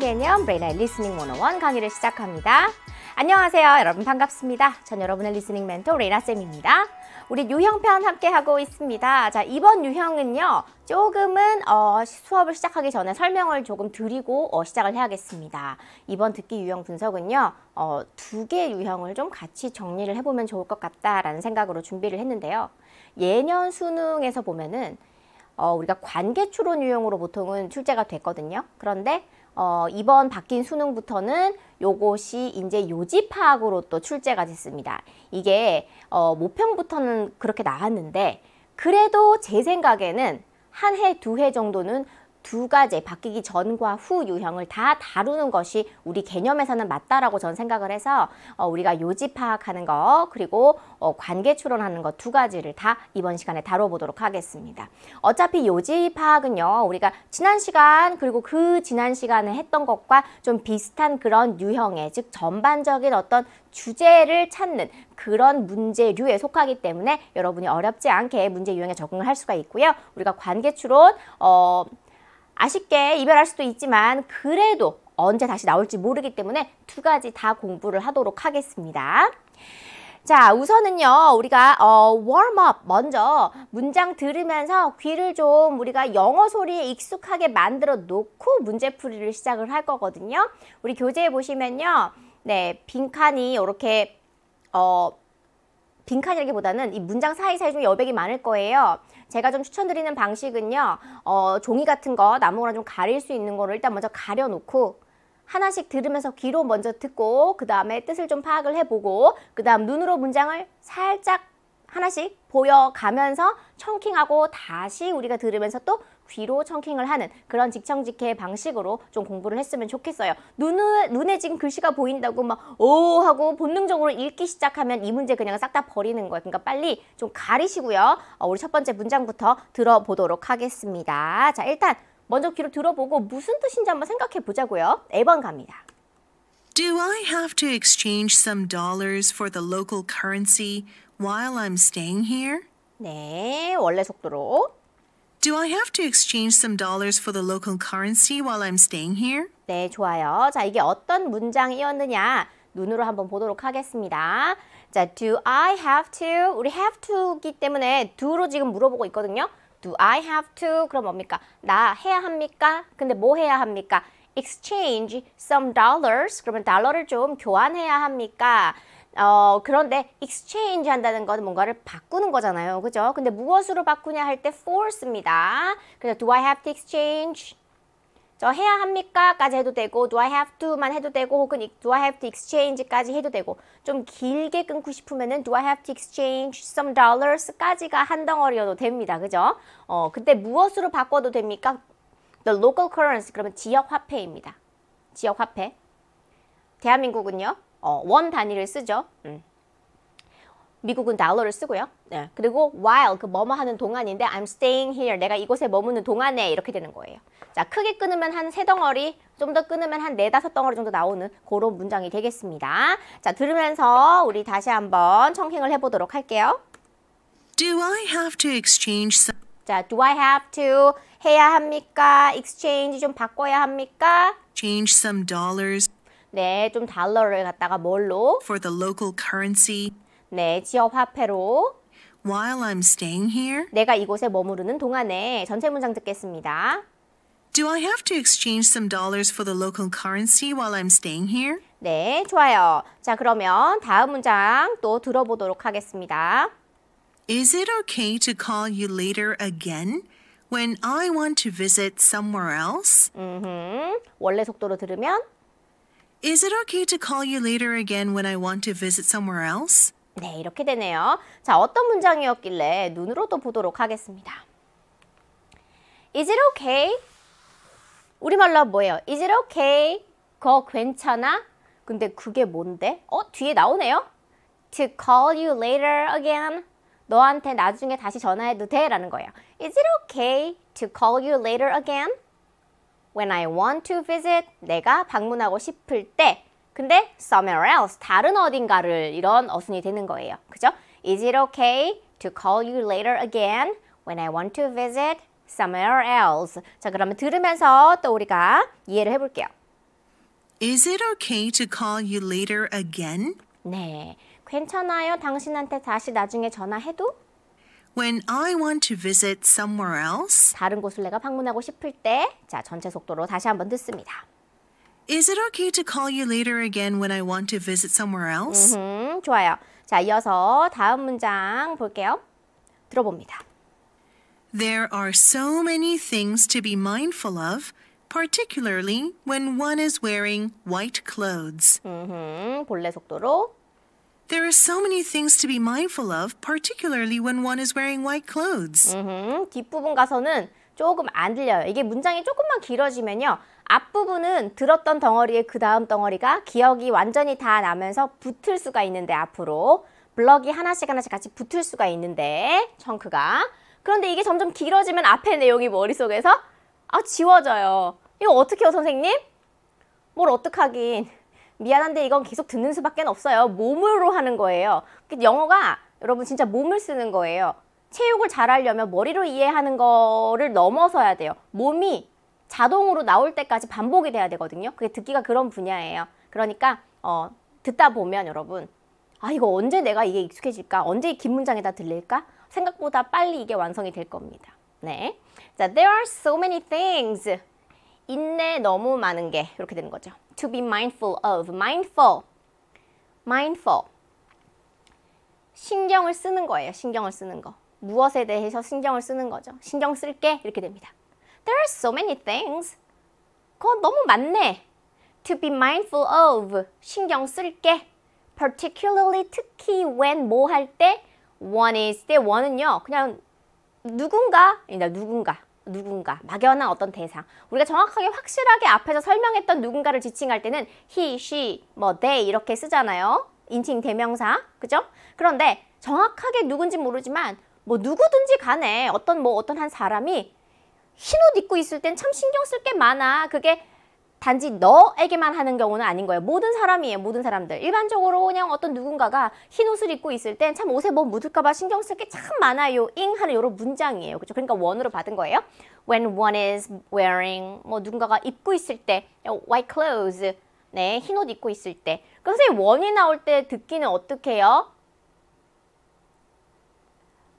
개념 브레인아이 리스닝 101 강의를 시작합니다. 안녕하세요. 여러분 반갑습니다. 전 여러분의 리스닝 멘토 레이나쌤입니다. 우리 유형편 함께하고 있습니다. 자, 이번 유형은요. 조금은 수업을 시작하기 전에 설명을 조금 드리고 시작을 해야겠습니다. 이번 듣기 유형 분석은요. 두 개의 유형을 좀 같이 정리를 해보면 좋을 것 같다라는 생각으로 준비를 했는데요. 예년 수능에서 보면은 우리가 관계추론 유형으로 보통은 출제가 됐거든요. 그런데 이번 바뀐 수능부터는 요것이 이제 요지파악으로 또 출제가 됐습니다. 이게 모평부터는 그렇게 나왔는데 그래도 제 생각에는 한 해, 두 해 정도는 두 가지 바뀌기 전과 후 유형을 다 다루는 것이 우리 개념에서는 맞다라고 전 생각을 해서 우리가 요지 파악하는 거 그리고 관계 추론하는 거 두 가지를 다 이번 시간에 다뤄보도록 하겠습니다. 어차피 요지 파악은요. 우리가 지난 시간 그리고 그 지난 시간에 했던 것과 좀 비슷한 그런 유형의 즉 전반적인 어떤 주제를 찾는 그런 문제류에 속하기 때문에 여러분이 어렵지 않게 문제 유형에 적응을 할 수가 있고요. 우리가 관계 추론 아쉽게 이별할 수도 있지만 그래도 언제 다시 나올지 모르기 때문에 두 가지 다 공부를 하도록 하겠습니다. 자, 우선은요, 우리가 웜업 먼저 문장 들으면서 귀를 좀 우리가 영어 소리에 익숙하게 만들어 놓고 문제풀이를 시작을 할 거거든요. 우리 교재에 보시면요, 네, 빈칸이 이렇게 빈칸이라기보다는 이 문장 사이사이 좀 여백이 많을 거예요. 제가 좀 추천드리는 방식은요. 종이 같은 거 나무랑 좀 가릴 수 있는 거를 일단 먼저 가려놓고 하나씩 들으면서 귀로 먼저 듣고 그 다음에 뜻을 좀 파악을 해보고 그 다음 눈으로 문장을 살짝 하나씩 보여가면서 청킹하고 다시 우리가 들으면서 또 귀로 청킹을 하는 그런 직청직해 방식으로 좀 공부를 했으면 좋겠어요. 눈에 지금 글씨가 보인다고 막 오 하고 본능적으로 읽기 시작하면 이 문제 그냥 싹 다 버리는 거예요. 그러니까 빨리 좀 가리시고요. 우리 첫 번째 문장부터 들어보도록 하겠습니다. 자, 일단 먼저 귀로 들어보고 무슨 뜻인지 한번 생각해 보자고요. 1번 갑니다. Do I have to exchange some dollars for the local currency while I'm staying here? 네, 원래 속도로. Do I have to exchange some dollars for the local currency while I'm staying here? 네, 좋아요. 자, 이게 어떤 문장이었느냐 눈으로 한번 보도록 하겠습니다. 자, do I have to? 우리 have to기 때문에 do로 지금 물어보고 있거든요. Do I have to? 그럼 뭡니까? 나 해야 합니까? 근데 뭐 해야 합니까? Exchange some dollars. 그러면 달러를 좀 교환해야 합니까? 그런데 exchange 한다는 건 뭔가를 바꾸는 거잖아요. 그죠? 근데 무엇으로 바꾸냐 할 때 for 씁니다. 그래서 do I have to exchange? 저 해야 합니까? 까지 해도 되고 do I have to만 해도 되고 혹은 do I have to exchange까지 해도 되고 좀 길게 끊고 싶으면은 do I have to exchange some dollars 까지가 한 덩어리여도 됩니다. 그죠? 그때 무엇으로 바꿔도 됩니까? The local currency 그러면 지역 화폐입니다. 지역 화폐. 대한민국은요. 원 단위를 쓰죠. 미국은 달러를 쓰고요. 네. 그리고 while 그 뭐뭐 하는 동안인데 I'm staying here 내가 이곳에 머무는 동안에 이렇게 되는 거예요. 자, 크게 끊으면 한 3덩어리, 좀 더 끊으면 한 4, 5덩어리 정도 나오는 그런 문장이 되겠습니다. 자, 들으면서 우리 다시 한번 청킹을 해보도록 할게요. Do I have to exchange some... 자, do I have to 해야 합니까? exchange 좀 바꿔야 합니까? change some dollars 네, 좀 달러를 갖다가 뭘로? for the local currency 네, 지역 화폐로 while I'm staying here? 내가 이곳에 머무르는 동안에 전체 문장 듣겠습니다. Do I have to exchange some dollars for the local currency while I'm staying here? 네, 좋아요. 자, 그러면 다음 문장 또 들어보도록 하겠습니다. Is it okay to call you later again when I want to visit somewhere else? 원래 속도로 들으면 Is it okay to call you later again when I want to visit somewhere else? 네, 이렇게 되네요. 자, 어떤 문장이었길래 눈으로 또 보도록 하겠습니다. Is it okay? 우리말로 뭐예요? Is it okay? 그거 괜찮아? 근데 그게 뭔데? 뒤에 나오네요. To call you later again. 너한테 나중에 다시 전화해도 돼? 라는 거예요. Is it okay to call you later again? When I want to visit. 내가 방문하고 싶을 때. 근데 somewhere else. 다른 어딘가를 이런 어순이 되는 거예요. 그죠? Is it okay to call you later again? When I want to visit somewhere else. 자, 그러면 들으면서 또 우리가 이해를 해볼게요. Is it okay to call you later again? 네, 괜찮아요. 당신한테 다시 나중에 전화해도? When I want to visit somewhere else? 다른 곳을 내가 방문하고 싶을 때, 자, 전체 속도로 다시 한번 듣습니다. Is it okay to call you later again when I want to visit somewhere else? 좋아요. 자, 이어서 다음 문장 볼게요. 들어봅니다. There are so many things to be mindful of, particularly when one is wearing white clothes. 본래 속도로. There are so many things to be mindful of, particularly when one is wearing white clothes. 뒷부분 가서는 조금 안 들려요. 이게 문장이 조금만 길어지면요. 앞부분은 들었던 덩어리에 그 다음 덩어리가 기억이 완전히 다 나면서 붙을 수가 있는데 앞으로 블럭이 하나씩 같이 붙을 수가 있는데 청크가 그런데 이게 점점 길어지면 앞에 내용이 머릿속에서 지워져요. 이거 어떡해요 선생님? 뭘 어떡하긴. 미안한데 이건 계속 듣는 수밖에 없어요. 몸으로 하는 거예요. 영어가 여러분 진짜 몸을 쓰는 거예요. 체육을 잘하려면 머리로 이해하는 거를 넘어서야 돼요. 몸이 자동으로 나올 때까지 반복이 돼야 되거든요. 그게 듣기가 그런 분야예요. 그러니까 듣다 보면 여러분 이거 언제 내가 이게 익숙해질까? 언제 이 긴 문장에다 들릴까? 생각보다 빨리 이게 완성이 될 겁니다. 네, 자, there are so many things. 있네 너무 많은 게 이렇게 되는 거죠. To be mindful of. mindful. 신경을 쓰는 거예요. 신경을 쓰는 거. 무엇에 대해서 신경을 쓰는 거죠. 신경 쓸게 이렇게 됩니다. There are so many things. 그거 너무 많네. To be mindful of. 신경 쓸게. Particularly 특히 when 뭐 할 때 one is 때 one은요. 그냥 누군가 막연한 어떤 대상. 우리가 정확하게 확실하게 앞에서 설명했던 누군가를 지칭할 때는 he, she, they 이렇게 쓰잖아요. 인칭 대명사. 그죠? 그런데 정확하게 누군지 모르지만 누구든지 간에 어떤 한 사람이 흰 옷 입고 있을 땐 참 신경 쓸 게 많아. 그게 단지 너에게만 하는 경우는 아닌 거예요. 모든 사람이에요. 모든 사람들. 일반적으로 그냥 어떤 누군가가 흰 옷을 입고 있을 땐 참 옷에 뭐 묻을까 봐 신경 쓸 게 참 많아요. 잉 하는 이런 문장이에요. 그렇죠? 그러니까 원으로 받은 거예요. When one is wearing 누군가가 입고 있을 때 white clothes. 네, 흰 옷 입고 있을 때. 그럼 선생님 원이 나올 때 듣기는 어떻게 해요?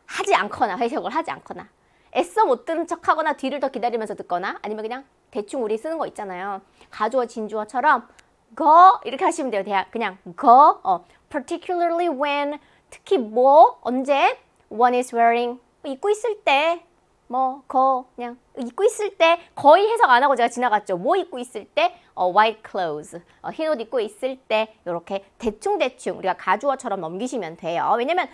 하지 않거나 해석을 하지 않거나 애써 못 들은 척하거나 뒤를 더 기다리면서 듣거나 아니면 그냥 대충 우리 쓰는 거 있잖아요. 가주어, 진주어처럼 go 이렇게 하시면 돼요. 그냥 go, particularly when 특히 언제 one is wearing 입고 있을 때 그냥 입고 있을 때 거의 해석 안 하고 제가 지나갔죠. 입고 있을 때 white clothes 흰 옷 입고 있을 때 이렇게 대충 우리가 가주어처럼 넘기시면 돼요. 왜냐면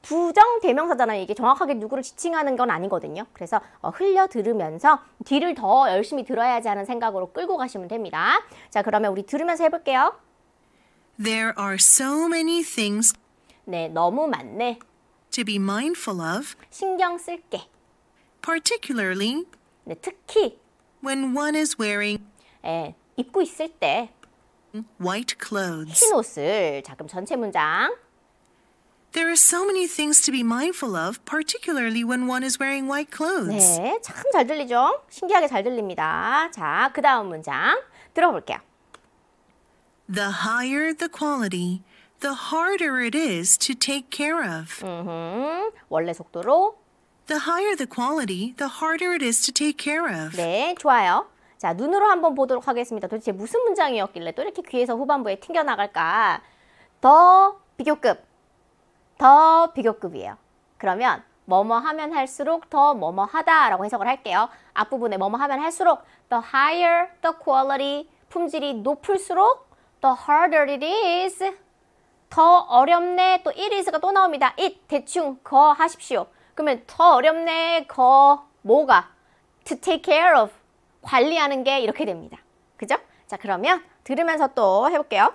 부정 대명사잖아요. 이게 정확하게 누구를 지칭하는 건 아니거든요. 그래서 흘려 들으면서 뒤를 더 열심히 들어야지 하는 생각으로 끌고 가시면 됩니다. 자, 그러면 우리 들으면서 해볼게요. There are so many things 네, 너무 많네. to be mindful of, 신경 쓸게. particularly 네, 특히 when one is wearing 입고 있을 때 white clothes. 흰 옷을. 자, 그럼 전체 문장. There are so many things to be mindful of, particularly when one is wearing white clothes. 네, 참 잘 들리죠? 신기하게 잘 들립니다. 자, 그 다음 문장 들어볼게요. The higher the quality, the harder it is to take care of. 원래 속도로. The higher the quality, the harder it is to take care of. 네, 좋아요. 자, 눈으로 한번 보도록 하겠습니다. 도대체 무슨 문장이었길래 또 이렇게 귀에서 후반부에 튕겨나갈까? 더 비교급이에요. 그러면 뭐뭐 하면 할수록 더 뭐뭐 하다라고 해석을 할게요. 앞부분에 뭐뭐 하면 할수록 the higher the quality, 품질이 높을수록 the harder it is, 더 어렵네. 또 it is가 또 나옵니다. it, 대충, 거 하십시오. 그러면 더 어렵네, 뭐가? to take care of, 관리하는 게 이렇게 됩니다. 그죠? 자, 그러면 들으면서 또 해볼게요.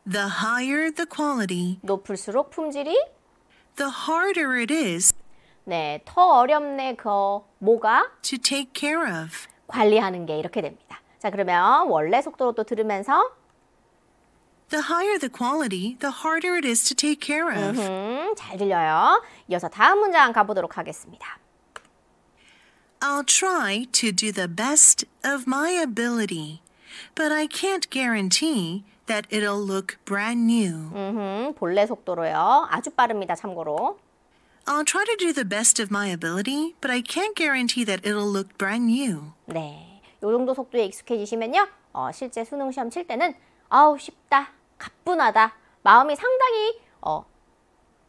The higher the quality, 높을수록 품질이 the harder it is 네, 더 어렵네, 뭐가? to take care of. 관리하는 게 이렇게 됩니다. 자, 그러면 원래 속도로 또 들으면서 The higher the quality, the harder it is to take care of. 잘 들려요. 이어서 다음 문장 가보도록 하겠습니다. I'll try to do the best of my ability. but I can't guarantee that it'll look brand new. 본래 속도로요. 아주 빠릅니다, 참고로. I'll try to do the best of my ability, but I can't guarantee that it'll look brand new. 네, 요 정도 속도에 익숙해지시면요. 실제 수능 시험 칠 때는 아우 쉽다, 가뿐하다, 마음이 상당히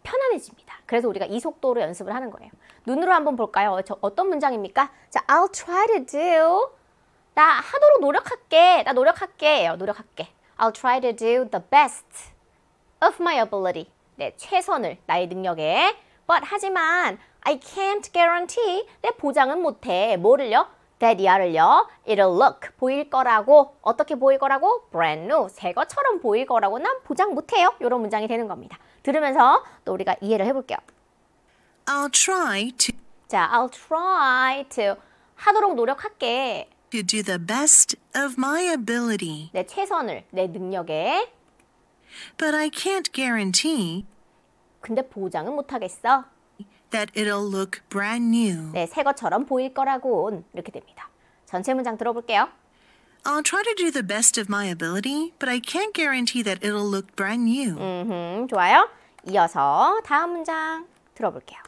편안해집니다. 그래서 우리가 이 속도로 연습을 하는 거예요. 눈으로 한번 볼까요? 어떤 문장입니까? 자, I'll try to do. 나 하도록 노력할게. 나 노력할게. 노력할게. I'll try to do the best of my ability. 네, 최선을 나의 능력에. But 하지만 I can't guarantee. 내 보장은 못해. 뭐를요? that이야를요. It'll look. 보일 거라고. 어떻게 보일 거라고? Brand new. 새 것처럼 보일 거라고 난 보장 못해요. 이런 문장이 되는 겁니다. 들으면서 또 우리가 이해를 해볼게요. I'll try 자, I'll try to 하도록 노력할게. to do the best of my ability, 내 최선을, 내 능력에. but I can't guarantee 근데 보장은 못하겠어. that it'll look brand new. 네, 새 것처럼 보일 거라고. 이렇게 됩니다. 전체 문장 들어볼게요. I'll try to do the best of my ability, but I can't guarantee that it'll look brand new. 좋아요. 이어서 다음 문장 들어볼게요.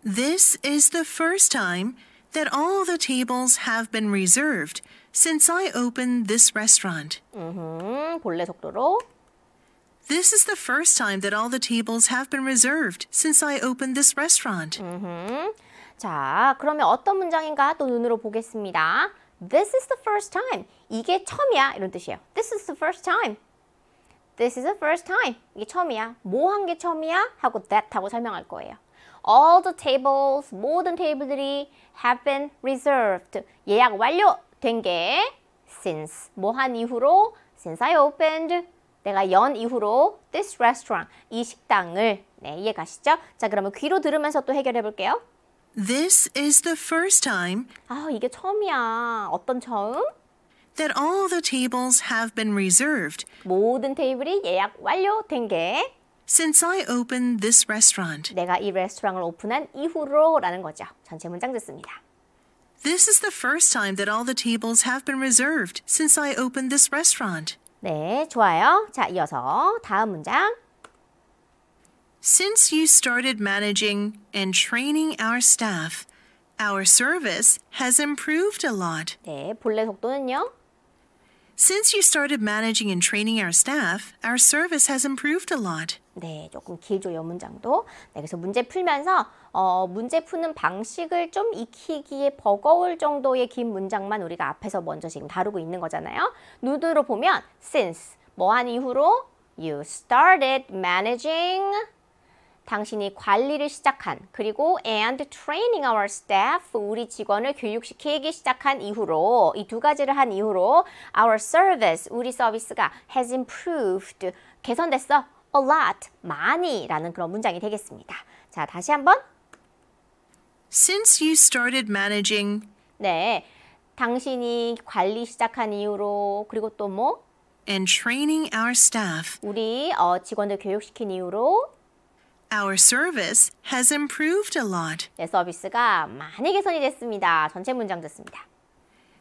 This is the first time that all the tables have been reserved since I opened this restaurant. 본래 속도로. This is the first time that all the tables have been reserved since I opened this restaurant. 자, 그러면 어떤 문장인가 또 눈으로 보겠습니다. This is the first time. 이게 처음이야. 이런 뜻이에요. This is the first time. This is the first time. 이게 처음이야. 뭐 한 게 처음이야? 하고 that 하고 설명할 거예요. All the tables, 모든 테이블들이 have been reserved. 예약 완료된 게 since, 뭐 한 이후로 since I opened, 내가 연 이후로 this restaurant, 이 식당을. 네, 이해 가시죠? 자, 그러면 귀로 들으면서 또 해결해 볼게요. This is the first time 아, 이게 처음이야. 어떤 처음? that all the tables have been reserved 모든 테이블이 예약 완료된 게 since I opened this restaurant. 내가 이 레스토랑을 오픈한 이후로 라는 거죠. 전체 문장 듣습니다. This is the first time that all the tables have been reserved since I opened this restaurant. 네, 좋아요. 자, 이어서 다음 문장. Since you started managing and training our staff, our service has improved a lot. 네, 본래 속도는요. Since you started managing and training our staff, our service has improved a lot. 네, 조금 길죠, 이 문장도. 네, 그래서 문제 풀면서 문제 푸는 방식을 좀 익히기에 버거울 정도의 긴 문장만 우리가 앞에서 먼저 지금 다루고 있는 거잖아요. 눈으로 보면 since, 뭐한 이후로 you started managing, 당신이 관리를 시작한, 그리고 and training our staff, 우리 직원을 교육시키기 시작한 이후로, 이 두 가지를 한 이후로 our service, 우리 서비스가 has improved, 개선됐어. a lot, 많이 라는 그런 문장이 되겠습니다. 자, 다시 한번. Since you started managing 네, 당신이 관리 시작한 이후로, 그리고 또 뭐? and training our staff, 우리 직원들 교육시킨 이후로 our service has improved a lot. 네, 서비스가 많이 개선이 됐습니다. 전체 문장 듣습니다.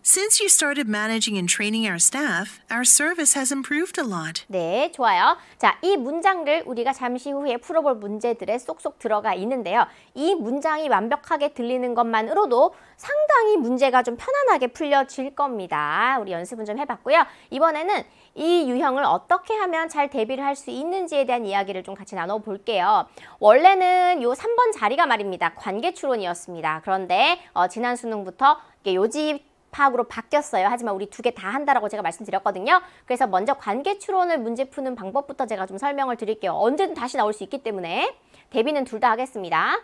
Since you started managing and training our staff, our service has improved a lot. 네, 좋아요. 자, 이 문장을 우리가 잠시 후에 풀어볼 문제들에 쏙쏙 들어가 있는데요. 이 문장이 완벽하게 들리는 것만으로도 상당히 문제가 좀 편안하게 풀려질 겁니다. 우리 연습은 좀 해봤고요. 이번에는 이 유형을 어떻게 하면 잘 대비를 할 수 있는지에 대한 이야기를 좀 같이 나눠볼게요. 원래는 요 3번 자리가 말입니다. 관계추론이었습니다. 그런데 지난 수능부터 이게 요집 파악으로 바뀌었어요. 하지만 우리 두 개 다 한다라고 제가 말씀드렸거든요. 그래서 먼저 관계추론을 문제 푸는 방법부터 제가 좀 설명을 드릴게요. 언제든 다시 나올 수 있기 때문에 대비는 둘 다 하겠습니다.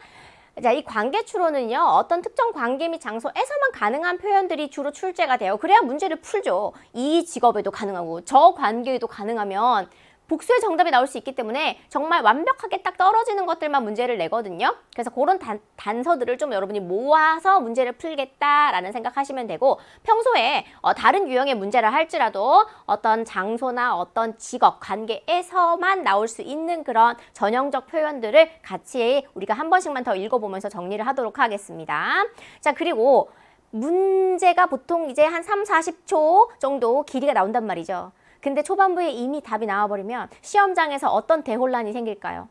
자, 이 관계추론은요. 어떤 특정 관계 및 장소에서만 가능한 표현들이 주로 출제가 돼요. 그래야 문제를 풀죠. 이 직업에도 가능하고 저 관계에도 가능하면 복수의 정답이 나올 수 있기 때문에 정말 완벽하게 딱 떨어지는 것들만 문제를 내거든요. 그래서 그런 단서들을 좀 여러분이 모아서 문제를 풀겠다라는 생각하시면 되고, 평소에 다른 유형의 문제를 할지라도 어떤 장소나 어떤 직업, 관계에서만 나올 수 있는 그런 전형적 표현들을 같이 우리가 한 번씩만 더 읽어보면서 정리를 하도록 하겠습니다. 자, 그리고 문제가 보통 이제 한 3, 40초 정도 길이가 나온단 말이죠. 근데 초반부에 이미 답이 나와버리면 시험장에서 어떤 대혼란이 생길까요?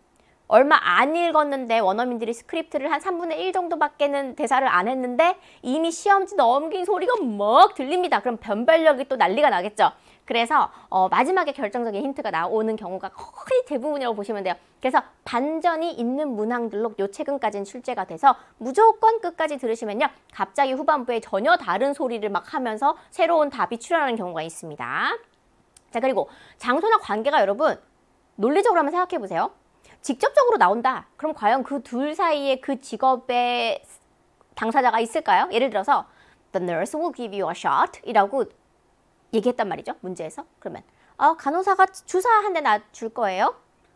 얼마 안 읽었는데 원어민들이 스크립트를 한 3분의 1 정도밖에는 대사를 안 했는데 이미 시험지 넘긴 소리가 막 들립니다. 그럼 변별력이 또 난리가 나겠죠. 그래서 마지막에 결정적인 힌트가 나오는 경우가 거의 대부분이라고 보시면 돼요. 그래서 반전이 있는 문항들로 요 최근까지는 출제가 돼서 무조건 끝까지 들으시면요. 갑자기 후반부에 전혀 다른 소리를 막 하면서 새로운 답이 출현하는 경우가 있습니다. 자, 그리고 장소나 관계가 여러분 논리적으로 한번 생각해 보세요. 직접적으로 나온다. 그럼 과연 그 둘 사이에 그 직업의 당사자가 있을까요? 예를 들어서 The nurse will give you a shot 이라고 얘기했단 말이죠. 문제에서. 그러면 간호사가 주사 한 대 놔줄 거예요?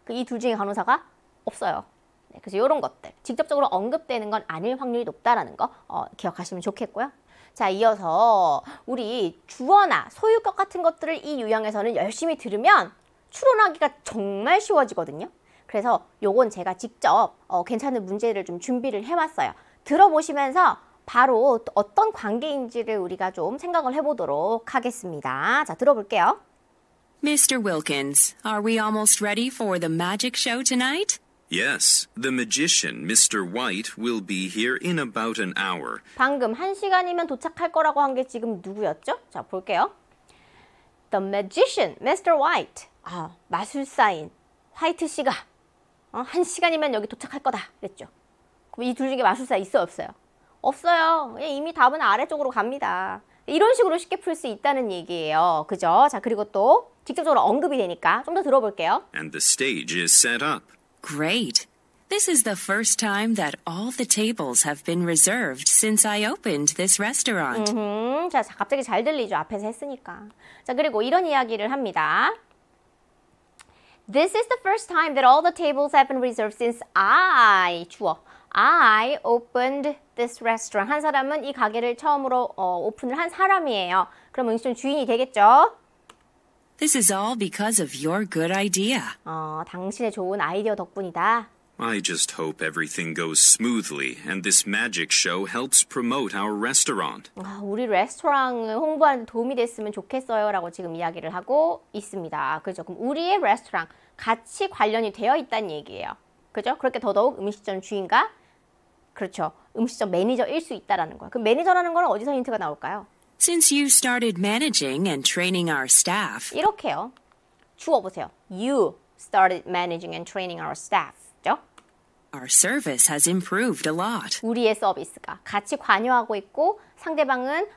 이 둘 중에 간호사가 없어요. 네, 그래서 이런 것들 직접적으로 언급되는 건 아닐 확률이 높다라는 거 기억하시면 좋겠고요. 자, 이어서 우리 주어나 소유격 같은 것들을 이 유형에서는 열심히 들으면 추론하기가 정말 쉬워지거든요. 그래서 요건 제가 직접 괜찮은 문제를 좀 준비를 해왔어요. 들어보시면서 바로 어떤 관계인지를 우리가 좀 생각을 해보도록 하겠습니다. 자, 들어볼게요. Mr. Wilkins, are we almost ready for the magic show tonight? Yes, the magician, Mr. White, will be here in about an hour. 방금 1시간이면 도착할 거라고 한 게 지금 누구였죠? 자, 볼게요. The magician, Mr. White. 마술사인 화이트 씨가 1시간이면 여기 도착할 거다 그랬죠. 그럼 이 둘 중에 마술사 있어요, 없어요? 없어요. 이미 답은 아래쪽으로 갑니다. 이런 식으로 쉽게 풀 수 있다는 얘기예요. 그죠? 자, 그리고 또 직접적으로 언급이 되니까 좀 더 들어볼게요. And the stage is set up. Great. This is the first time that all the tables have been reserved since I opened this restaurant. 자, 갑자기 잘 들리죠? 앞에서 했으니까. 자, 그리고 이런 이야기를 합니다. This is the first time that all the tables have been reserved since I opened this restaurant. 한 사람은 이 가게를 처음으로 오픈을 한 사람이에요. 그럼 응시중 주인이 되겠죠? This is all because of your good idea. 당신의 좋은 아이디어 덕분이다. I just hope everything goes smoothly and this magic show helps promote our restaurant. 우리 레스토랑을 홍보하는 데 도움이 됐으면 좋겠어요 라고 지금 이야기를 하고 있습니다. 그죠? 그럼 우리의 레스토랑 같이 관련이 되어 있다는 얘기예요. 그죠? 그렇게 더더욱 음식점 주인과 그렇죠. 음식점 매니저일 수 있다라는 거예요. 그럼 매니저라는 거는 어디서 힌트가 나올까요? Since you started managing and training our staff. 이렇게요. 주어 보세요. You started managing and training our staff. 그죠? Our service has improved a lot. 우리의 서비스가 같이 관여하고 있고 상대방은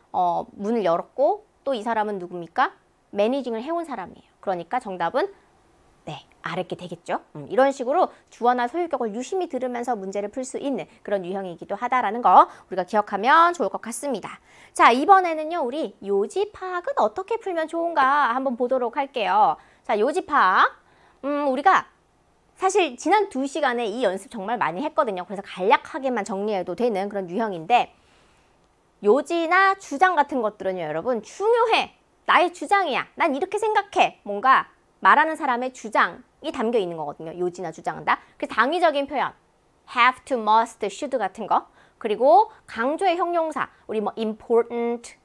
문을 열었고 또 이 사람은 누굽니까? 매니징을 해온 사람이에요. 그러니까 정답은 네, 아랫게 되겠죠. 이런 식으로 주어나 소유격을 유심히 들으면서 문제를 풀 수 있는 그런 유형이기도 하다라는 거 우리가 기억하면 좋을 것 같습니다. 자, 이번에는요. 우리 요지 파악은 어떻게 풀면 좋은가 한번 보도록 할게요. 자, 요지 파악. 우리가 사실 지난 2시간에 이 연습 정말 많이 했거든요. 그래서 간략하게만 정리해도 되는 그런 유형인데 요지나 주장 같은 것들은요. 여러분 중요해. 나의 주장이야. 난 이렇게 생각해. 뭔가 말하는 사람의 주장이 담겨 있는 거거든요. 요지나 주장은 다. 그래서 당위적인 표현 have to, must, should 같은 거 그리고 강조의 형용사 우리 뭐 important,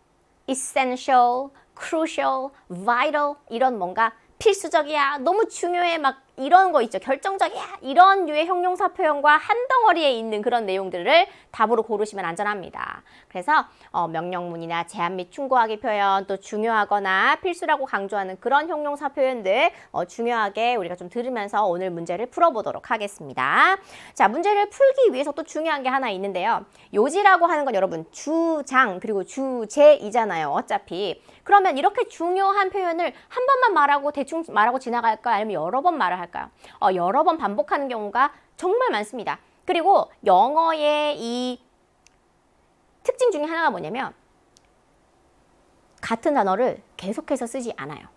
essential, crucial, vital 이런 뭔가 필수적이야, 너무 중요해 막 이런 거 있죠. 결정적이야 이런 류의 형용사 표현과 한 덩어리에 있는 그런 내용들을 답으로 고르시면 안전합니다. 그래서 명령문이나 제한 및 충고하기 표현 또 중요하거나 필수라고 강조하는 그런 형용사 표현들 중요하게 우리가 좀 들으면서 오늘 문제를 풀어보도록 하겠습니다. 자, 문제를 풀기 위해서 또 중요한 게 하나 있는데요. 요지라고 하는 건 여러분 주장 그리고 주제이잖아요. 어차피. 그러면 이렇게 중요한 표현을 한 번만 말하고 대충 말하고 지나갈까요? 아니면 여러 번 말을 할까요? 여러 번 반복하는 경우가 정말 많습니다. 그리고 영어의 이 특징 중에 하나가 뭐냐면 같은 단어를 계속해서 쓰지 않아요.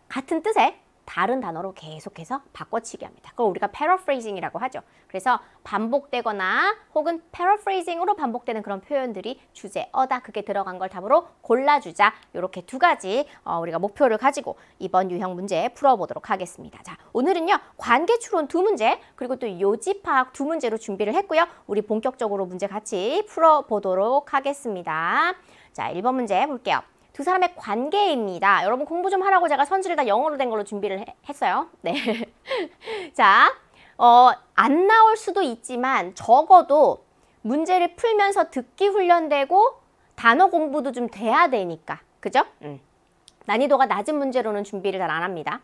같은 뜻의 다른 단어로 계속해서 바꿔치기 합니다. 그걸 우리가 paraphrasing이라고 하죠. 그래서 반복되거나 혹은 paraphrasing으로 반복되는 그런 표현들이 주제, 어다 그게 들어간 걸 답으로 골라주자. 이렇게 두 가지 우리가 목표를 가지고 이번 유형 문제 풀어보도록 하겠습니다. 자, 오늘은요 관계 추론 두 문제 그리고 또 요지 파악 두 문제로 준비를 했고요. 우리 본격적으로 문제 같이 풀어보도록 하겠습니다. 자, 1번 문제 볼게요. 두 사람의 관계입니다. 여러분 공부 좀 하라고 제가 선지를 다 영어로 된 걸로 준비를 했어요. 네. 자, 안 나올 수도 있지만 적어도 문제를 풀면서 듣기 훈련되고 단어 공부도 좀 돼야 되니까. 그죠? 난이도가 낮은 문제로는 준비를 잘 안 합니다.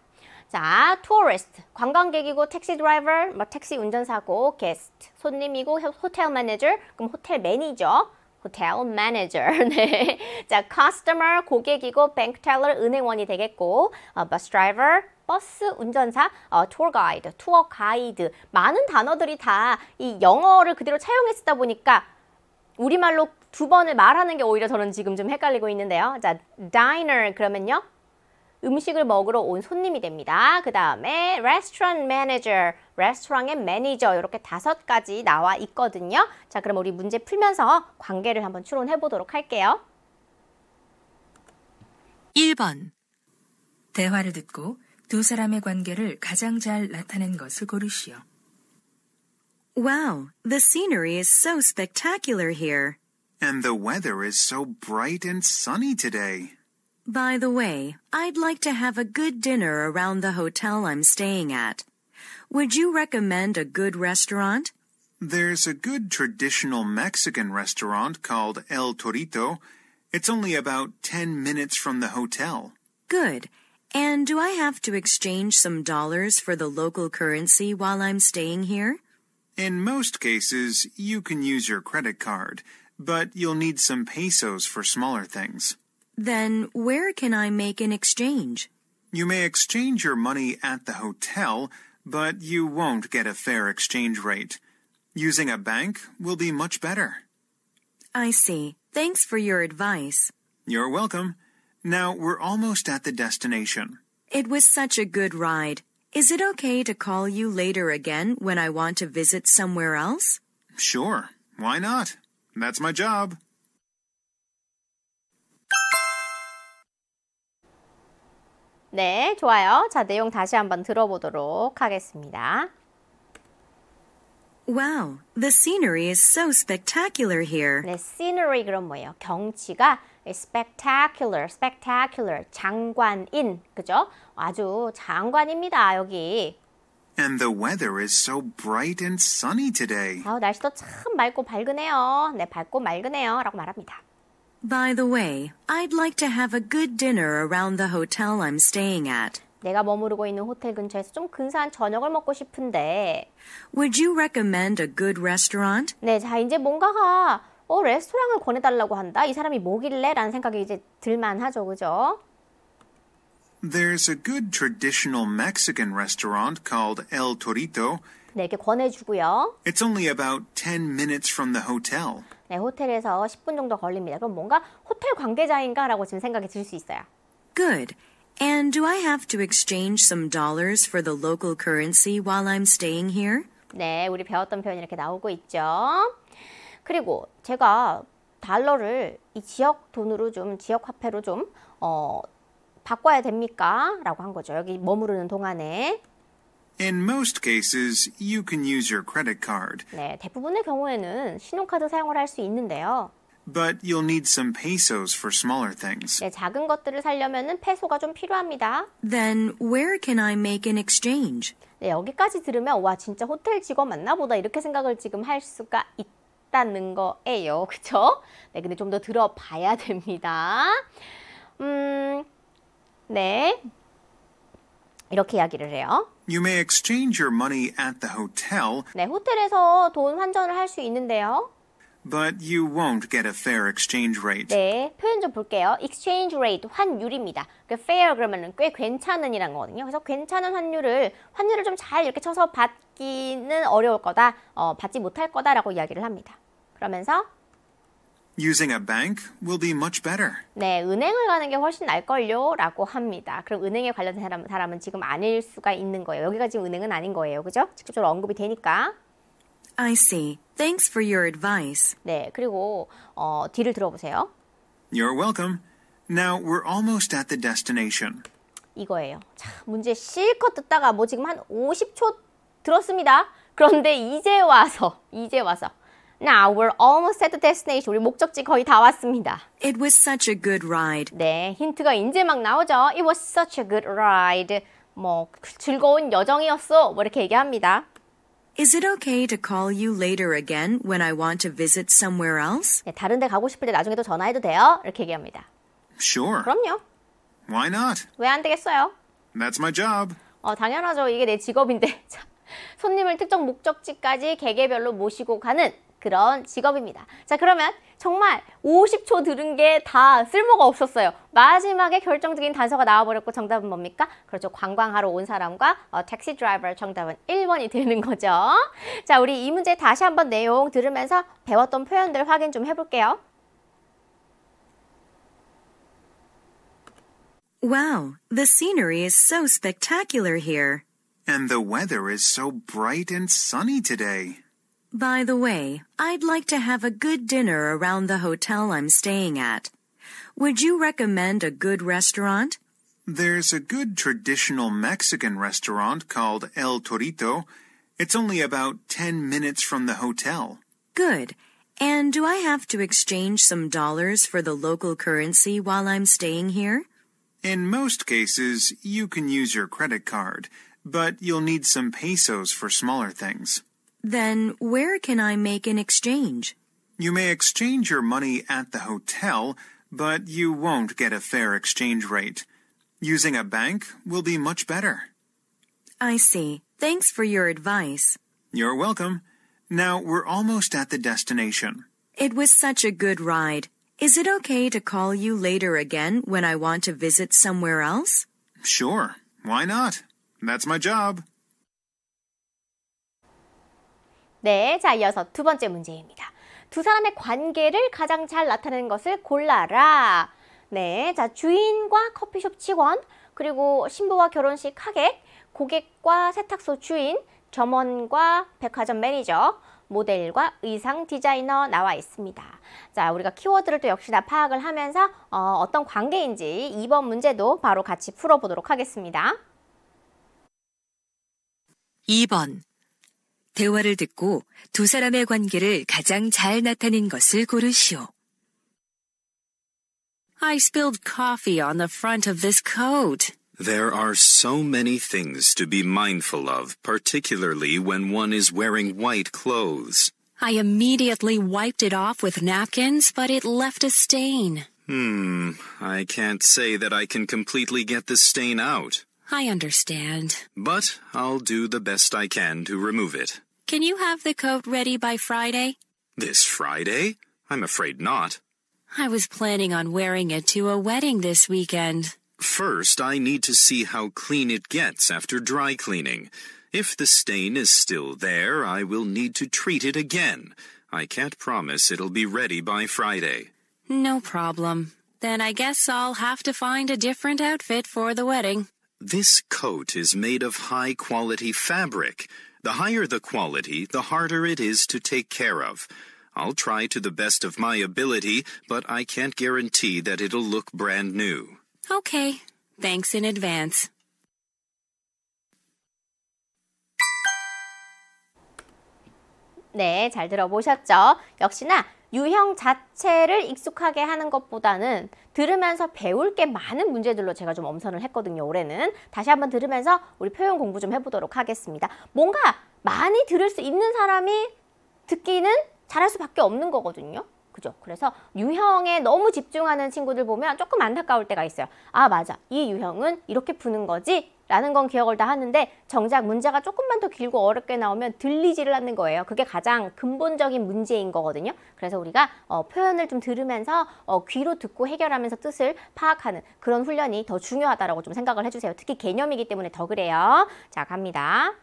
자, tourist, 관광객이고 택시 드라이버, 뭐 택시 운전사고 guest, 손님이고 호텔 매니저, 그럼 호텔 매니저. 호텔 매니저. 네. 자, customer 고객이고 bank teller 은행원이 되겠고 bus driver 버스 운전사, tour guide 투어 가이드 많은 단어들이 다 이 영어를 그대로 차용했다 보니까 우리말로 두 번을 말하는 게 오히려 저는 지금 좀 헷갈리고 있는데요. 자, diner 그러면요. 음식을 먹으러 온 손님이 됩니다. 그 다음에 restaurant manager, 레스토랑의 매니저 이렇게 5가지 나와 있거든요. 자, 그럼 우리 문제 풀면서 관계를 한번 추론해 보도록 할게요. 1번. 대화를 듣고 두 사람의 관계를 가장 잘 나타낸 것을 고르시오. Wow, the scenery is so spectacular here. And the weather is so bright and sunny today. By the way, I'd like to have a good dinner around the hotel I'm staying at. Would you recommend a good restaurant? There's a good traditional Mexican restaurant called El Torito. It's only about 10 minutes from the hotel. Good. And do I have to exchange some dollars for the local currency while I'm staying here? In most cases, you can use your credit card, but you'll need some pesos for smaller things. Then where can I make an exchange? You may exchange your money at the hotel, but you won't get a fair exchange rate. Using a bank will be much better. I see. Thanks for your advice. You're welcome. Now we're almost at the destination. It was such a good ride. Is it okay to call you later again when I want to visit somewhere else? Sure. Why not? That's my job. 네, 좋아요. 자, 내용 다시 한번 들어보도록 하겠습니다. Wow, the scenery is so spectacular here. 네, scenery 그럼 뭐예요? 경치가 spectacular, spectacular, 장관인, 그죠? 아주 장관입니다, 여기. And the weather is so bright and sunny today. 날씨도 참 맑고 밝으네요. 네, 밝고 맑으네요. 라고 말합니다. By the way, I'd like to have a good dinner around the hotel I'm staying at. 내가 머무르고 있는 호텔 근처에서 좀 근사한 저녁을 먹고 싶은데. Would you recommend a good restaurant? 네, 자, 이제 뭔가가 레스토랑을 권해달라고 한다. 이 사람이 뭐길래? 라는 생각이 이제 들만하죠, 그죠? There's a good traditional Mexican restaurant called El Torito. 네, 이렇게 권해주고요. It's only about 10 minutes from the hotel. 네, 호텔에서 10분 정도 걸립니다. 그럼 뭔가 호텔 관계자인가? 라고 지금 생각이 들 수 있어요. Good. And do I have to exchange some dollars for the local currency while I'm staying here? 네, 우리 배웠던 표현이 이렇게 나오고 있죠. 그리고 제가 달러를 이 지역 돈으로 좀, 지역 화폐로 좀 바꿔야 됩니까? 라고 한 거죠. 여기 머무르는 동안에. In most cases, you can use your credit card. 네, 대부분의 경우에는 신용카드 사용을 할 수 있는데요. But you'll need some pesos for smaller things. 네, 작은 것들을 사려면은 페소가 좀 필요합니다. Then where can I make an exchange? 네, 여기까지 들으면 와 진짜 호텔 직원 맞나 보다 이렇게 생각을 지금 할 수가 있다는 거예요. 그쵸? 네, 근데 좀 더 들어봐야 됩니다. 네. 이렇게 이야기를 해요. You may exchange your money at the hotel. 네, 호텔에서 돈 환전을 할 수 있는데요. But you won't get a fair exchange rate. 네, 표현 좀 볼게요. exchange rate, 환율입니다. 그 fair 그러면은 꽤 괜찮은 이란 거거든요. 그래서 괜찮은 환율을 좀 잘 이렇게 쳐서 받기는 어려울 거다, 받지 못할 거다라고 이야기를 합니다. 그러면서 Using a bank will be much better. 네, 은행을 가는 게 훨씬 나을걸요? 라고 합니다. 그럼 은행에 관련된 사람은 지금 아닐 수가 있는 거예요. 여기가 지금 은행은 아닌 거예요. 그죠? 직접적으로 언급이 되니까. I see. Thanks for your advice. 네, 그리고 뒤를 들어보세요. You're welcome. Now we're almost at the destination. 이거예요. 자, 문제 실컷 듣다가 뭐 지금 한 50초 들었습니다. 그런데 이제 와서 Now we're almost at the destination. 우리 목적지 거의 다 왔습니다. It was such a good ride. 네, 힌트가 이제 막 나오죠. It was such a good ride. 뭐 즐거운 여정이었어. 뭐 이렇게 얘기합니다. Is it okay to call you later again when I want to visit somewhere else? 네, 다른 데 가고 싶을 때 나중에 또 전화해도 돼요. 이렇게 얘기합니다. Sure. 그럼요. Why not? 왜 안 되겠어요? That's my job. 당연하죠. 이게 내 직업인데. 자, 손님을 특정 목적지까지 개개별로 모시고 가는 그런 직업입니다. 자, 그러면 정말 50초 들은 게 다 쓸모가 없었어요. 마지막에 결정적인 단서가 나와버렸고 정답은 뭡니까? 그렇죠. 관광하러 온 사람과 택시 드라이버 정답은 1번이 되는 거죠. 자, 우리 이 문제 다시 한번 내용 들으면서 배웠던 표현들 확인 좀 해볼게요. Wow, the scenery is so spectacular here. And the weather is so bright and sunny today. By the way, I'd like to have a good dinner around the hotel I'm staying at. Would you recommend a good restaurant? There's a good traditional Mexican restaurant called El Torito. It's only about 10 minutes from the hotel. Good. And do I have to exchange some dollars for the local currency while I'm staying here? In most cases, you can use your credit card, but you'll need some pesos for smaller things. Then where can I make an exchange? You may exchange your money at the hotel, but you won't get a fair exchange rate. Using a bank will be much better. I see. Thanks for your advice. You're welcome. Now we're almost at the destination. It was such a good ride. Is it okay to call you later again when I want to visit somewhere else? Sure. Why not? That's my job. 네, 자, 이어서 두 번째 문제입니다. 두 사람의 관계를 가장 잘 나타내는 것을 골라라. 네, 자, 주인과 커피숍 직원, 그리고 신부와 결혼식 하객, 고객과 세탁소 주인, 점원과 백화점 매니저, 모델과 의상 디자이너 나와 있습니다. 자, 우리가 키워드를 또 역시나 파악을 하면서 어떤 관계인지 2번 문제도 바로 같이 풀어보도록 하겠습니다. 2번. 대화를 듣고 두 사람의 관계를 가장 잘 나타낸 것을 고르시오. I spilled coffee on the front of this coat. There are so many things to be mindful of, particularly when one is wearing white clothes. I immediately wiped it off with napkins, but it left a stain. I can't say that I can completely get the stain out. I understand. But I'll do the best I can to remove it. Can you have the coat ready by Friday? This Friday? I'm afraid not. I was planning on wearing it to a wedding this weekend. First, I need to see how clean it gets after dry cleaning. If the stain is still there, I will need to treat it again. I can't promise it'll be ready by Friday. No problem. Then I guess I'll have to find a different outfit for the wedding. This coat is made of high-quality fabric. The higher the quality, the harder it is to take care of. I'll try to the best of my ability, but I can't guarantee that it'll look brand new. Okay. Thanks in advance. 네, 잘 들어보셨죠? 역시나 유형 자체를 익숙하게 하는 것보다는 들으면서 배울 게 많은 문제들로 제가 좀 엄선을 했거든요, 올해는. 다시 한번 들으면서 우리 표현 공부 좀 해보도록 하겠습니다. 뭔가 많이 들을 수 있는 사람이 듣기는 잘할 수밖에 없는 거거든요. 그죠? 그래서 유형에 너무 집중하는 친구들 보면 조금 안타까울 때가 있어요. 아, 맞아. 이 유형은 이렇게 푸는 거지? 라는 건 기억을 다 하는데 정작 문제가 조금만 더 길고 어렵게 나오면 들리지를 않는 거예요. 그게 가장 근본적인 문제인 거거든요. 그래서 우리가 표현을 좀 들으면서 귀로 듣고 해결하면서 뜻을 파악하는 그런 훈련이 더 중요하다고 좀 생각을 해주세요. 특히 개념이기 때문에 더 그래요. 자, 갑니다.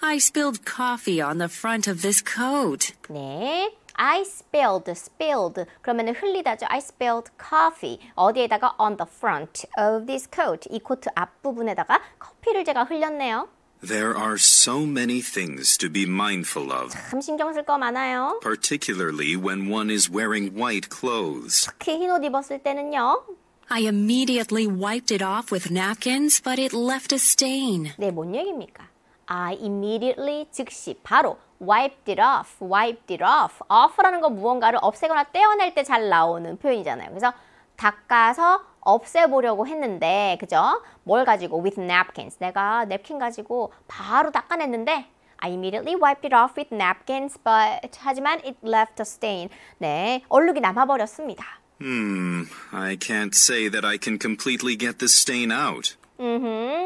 I spilled coffee on the front of this coat. 네, I spilled. 그러면 흘리다죠. I spilled coffee. 어디에다가 on the front of this coat. 이 코트 앞부분에다가 커피를 제가 흘렸네요. There are so many things to be mindful of, 참 신경 쓸 거 많아요. particularly when one is wearing white clothes. 특히 흰 옷 입었을 때는요. I immediately wiped it off with napkins, but it left a stain. 네, 뭔 얘기입니까? I immediately, 즉시, 바로 wiped it off. off라는 건 무언가를 없애거나 떼어낼 때 잘 나오는 표현이잖아요. 그래서 닦아서 없애보려고 했는데, 그죠? 뭘 가지고? With napkins. 내가 냅킨 가지고 바로 닦아냈는데 I immediately wiped it off with napkins, but 하지만 it left a stain. 네, 얼룩이 남아버렸습니다. I can't say that I can completely get the stain out.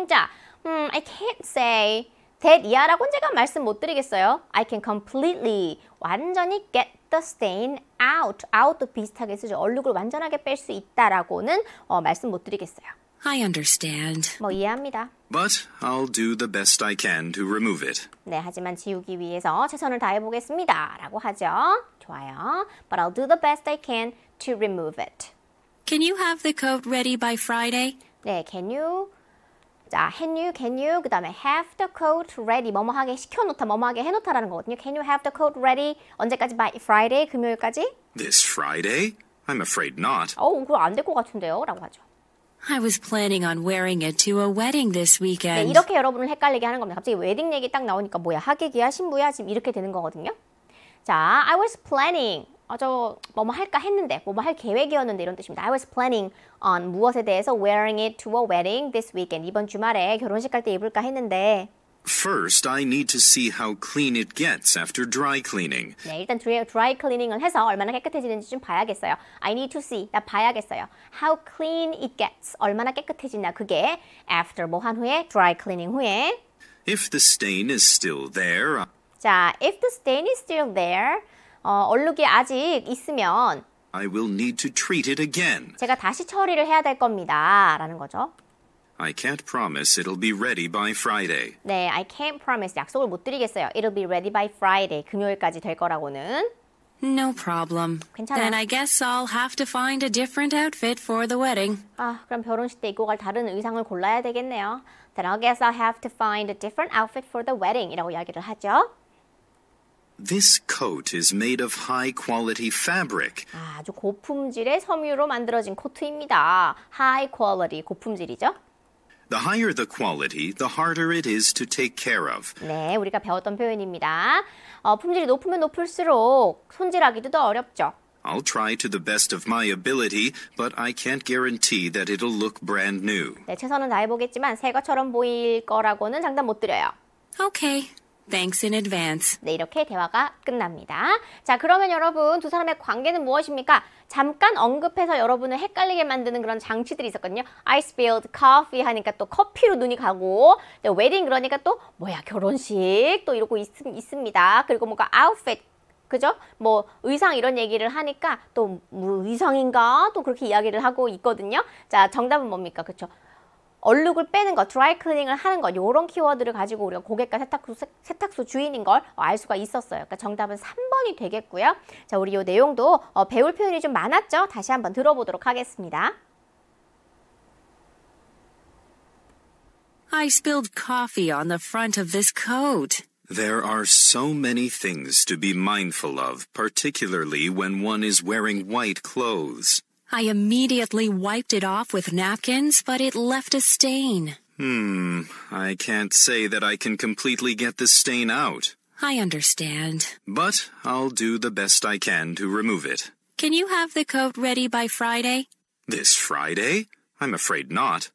자, I can't say that 이하라고는 제가 말씀 못 드리겠어요. I can completely, 완전히 get the stain out. out도 비슷하게 쓰죠. 얼룩을 완전하게 뺄 수 있다라고는 말씀 못 드리겠어요. I understand. 뭐 이해합니다. But I'll do the best I can to remove it. 네, 하지만 지우기 위해서 최선을 다해보겠습니다. 라고 하죠. 좋아요. But I'll do the best I can to remove it. Can you have the coat ready by Friday? 네, can you, 자, can you, 그 다음에 have the coat ready, 뭐뭐 하게 시켜놓다, 뭐뭐 하게 해놓다라는 거거든요. Can you have the coat ready? 언제까지? By Friday, 금요일까지? This Friday? I'm afraid not. 그거 안 될 것 같은데요? 라고 하죠. I was planning on wearing it to a wedding this 네, weekend. 이렇게 여러분을 헷갈리게 하는 겁니다. 갑자기 웨딩 얘기 딱 나오니까 뭐야, 하객이야, 신부야? 지금 이렇게 되는 거거든요. 자, I was planning. 저 뭐뭐 할까 했는데, 뭐뭐 할 계획이었는데 이런 뜻입니다. I was planning on 무엇에 대해서 wearing it to a wedding this weekend. 이번 주말에 결혼식 갈 때 입을까 했는데 First, I need to see how clean it gets after dry cleaning. 네, 일단 dry cleaning을 해서 얼마나 깨끗해지는지 좀 봐야겠어요. I need to see, 나 봐야겠어요. How clean it gets, 얼마나 깨끗해지나 그게 after 뭐 한 후에, dry cleaning 후에. If the stain is still there, 자, if the stain is still there, 얼룩이 아직 있으면 I will need to treat it again. 제가 다시 처리를 해야 될 겁니다. 라는 거죠. I can't promise it'll be ready by Friday. 네, I can't promise, 약속을 못 드리겠어요. It'll be ready by Friday, 금요일까지 될 거라고는. No problem. 괜찮아. Then I guess I'll have to find a different outfit for the wedding. 그럼 결혼식 때 입고 갈 다른 의상을 골라야 되겠네요. Then I guess I'll have to find a different outfit for the wedding 이라고 이야기를 하죠. This coat is made of high quality fabric. 아주 고품질의 섬유로 만들어진 코트입니다. High quality, 고품질이죠. The higher the quality, the harder it is to take care of. 네, 우리가 배웠던 표현입니다. 품질이 높으면 높을수록 손질하기도 더 어렵죠. I'll try to the best of my ability, but I can't guarantee that it'll look brand new. 네, 최선은 다해보겠지만 새 것처럼 보일 거라고는 장담 못 드려요. Okay. Thanks in advance. 네, 이렇게 대화가 끝납니다. 자, 그러면 여러분 두 사람의 관계는 무엇입니까? 잠깐 언급해서 여러분을 헷갈리게 만드는 그런 장치들이 있었거든요. I spilled coffee 하니까 또 커피로 눈이 가고, 네, 웨딩 그러니까 또 뭐야, 결혼식 또 이러고 있습니다. 그리고 뭔가 outfit, 그죠? 뭐 의상 이런 얘기를 하니까 또 뭐 의상인가? 또 그렇게 이야기를 하고 있거든요. 자, 정답은 뭡니까? 그렇죠? 얼룩을 빼는 것, 드라이 클리닝을 하는 것, 이런 키워드를 가지고 우리가 고객과 세탁소 주인인 걸 알 수가 있었어요. 그러니까 정답은 3번이 되겠고요. 자, 우리 이 내용도 배울 표현이 좀 많았죠? 다시 한번 들어보도록 하겠습니다. I spilled coffee on the front of this coat. There are so many things to be mindful of, particularly when one is wearing white clothes. I immediately wiped it off with napkins, but it left a stain. I can't say that I can completely get the stain out. I understand. But I'll do the best I can to remove it. Can you have the coat ready by Friday? This Friday? I'm afraid not.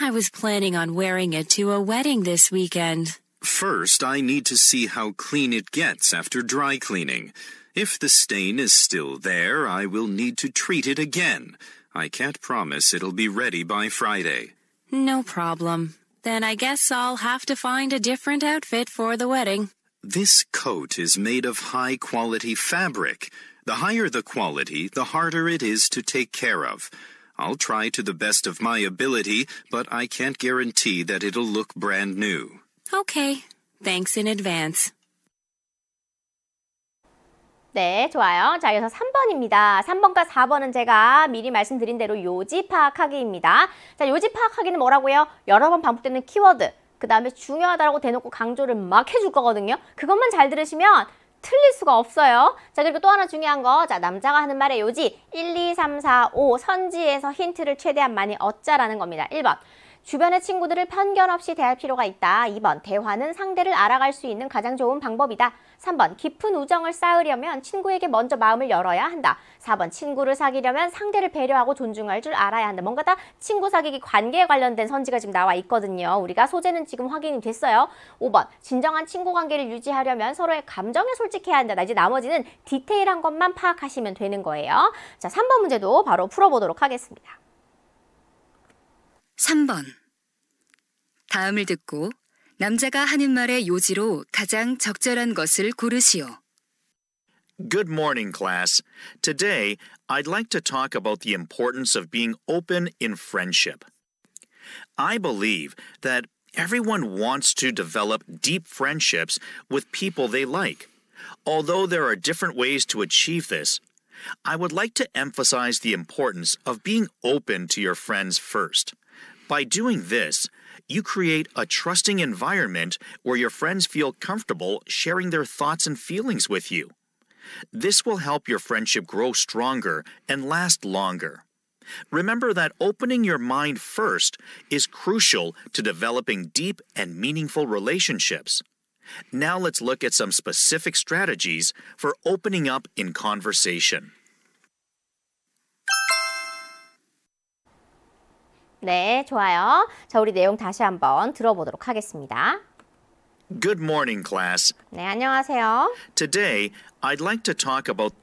I was planning on wearing it to a wedding this weekend. First, I need to see how clean it gets after dry cleaning. If the stain is still there, I will need to treat it again. I can't promise it'll be ready by Friday. No problem. Then I guess I'll have to find a different outfit for the wedding. This coat is made of high quality fabric. The higher the quality, the harder it is to take care of. I'll try to the best of my ability, but I can't guarantee that it'll look brand new. Okay. Thanks in advance. 네, 좋아요. 자, 이어서 3번입니다. 3번과 4번은 제가 미리 말씀드린 대로 요지 파악하기입니다. 자, 요지 파악하기는 뭐라고요? 여러 번 반복되는 키워드, 그 다음에 중요하다라고 대놓고 강조를 막 해줄 거거든요. 그것만 잘 들으시면 틀릴 수가 없어요. 자, 그리고 또 하나 중요한 거, 자, 남자가 하는 말의 요지 1, 2, 3, 4, 5 선지에서 힌트를 최대한 많이 얻자라는 겁니다. 1번. 주변의 친구들을 편견 없이 대할 필요가 있다. 2번. 대화는 상대를 알아갈 수 있는 가장 좋은 방법이다. 3번. 깊은 우정을 쌓으려면 친구에게 먼저 마음을 열어야 한다. 4번. 친구를 사귀려면 상대를 배려하고 존중할 줄 알아야 한다. 뭔가 다 친구 사귀기 관계에 관련된 선지가 지금 나와 있거든요. 우리가 소재는 지금 확인이 됐어요. 5번. 진정한 친구 관계를 유지하려면 서로의 감정에 솔직해야 한다. 이제 나머지는 디테일한 것만 파악하시면 되는 거예요. 자, 3번 문제도 바로 풀어보도록 하겠습니다. 3번. 다음을 듣고 남자가 하는 말의 요지로 가장 적절한 것을 고르시오. Good morning, class. Today, I'd like to talk about the importance of being open in friendship. I believe that everyone wants to develop deep friendships with people they like. Although there are different ways to achieve this, I would like to emphasize the importance of being open to your friends first. By doing this, you create a trusting environment where your friends feel comfortable sharing their thoughts and feelings with you. This will help your friendship grow stronger and last longer. Remember that opening your mind first is crucial to developing deep and meaningful relationships. Now let's look at some specific strategies for opening up in conversation. 네, 좋아요. 자, 우리 내용 다시 한번 들어보도록 하겠습니다. Good morning, class. 네, 안녕하세요. Today, I'd like to talk about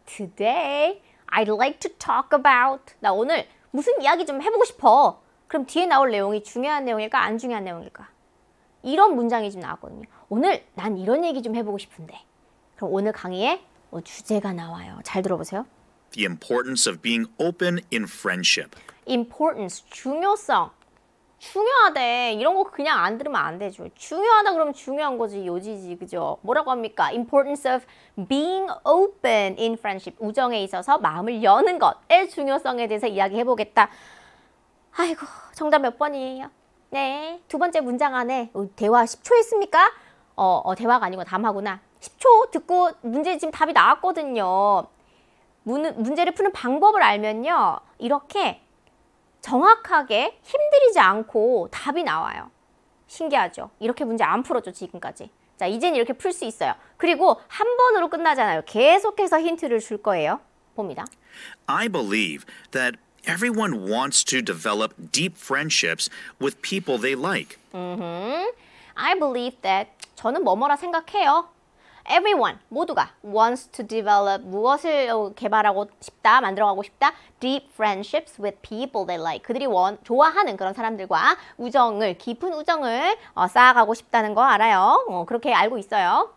Today, I'd like to talk about. 나 오늘 무슨 이야기 좀 해보고 싶어. 그럼 뒤에 나올 내용이 중요한 내용일까, 안 중요한 내용일까? 이런 문장이 지금 나왔거든요. 오늘 난 이런 얘기 좀 해보고 싶은데. 그럼 오늘 강의에 주제가 나와요. 잘 들어보세요. the importance of being open in friendship. importance, 중요성. 중요하대. 이런 거 그냥 안 들으면 안 되죠. 중요하다 그러면 중요한 거지. 요지지. 그죠? 뭐라고 합니까? importance of being open in friendship. 우정에 있어서 마음을 여는 것의 중요성에 대해서 이야기해보겠다. 아이고, 정답 몇 번이에요? 네, 두 번째 문장 안에 대화 10초 했습니까? 대화가 아니고 담화구나. 10초 듣고 문제 지금 답이 나왔거든요. 문제를 푸는 방법을 알면요. 이렇게 정확하게 힘들이지 않고 답이 나와요. 신기하죠? 이렇게 문제 안 풀었죠, 지금까지. 자, 이제는 이렇게 풀 수 있어요. 그리고 한 번으로 끝나잖아요. 계속해서 힌트를 줄 거예요. 봅니다. I believe that everyone wants to develop deep friendships with people they like. I believe that 저는 뭐뭐라 생각해요. Everyone, 모두가 wants to develop 무엇을 개발하고 싶다, 만들어가고 싶다. Deep friendships with people they like. 그들이 좋아하는 그런 사람들과 우정을, 깊은 우정을 쌓아가고 싶다는 거 알아요. 그렇게 알고 있어요.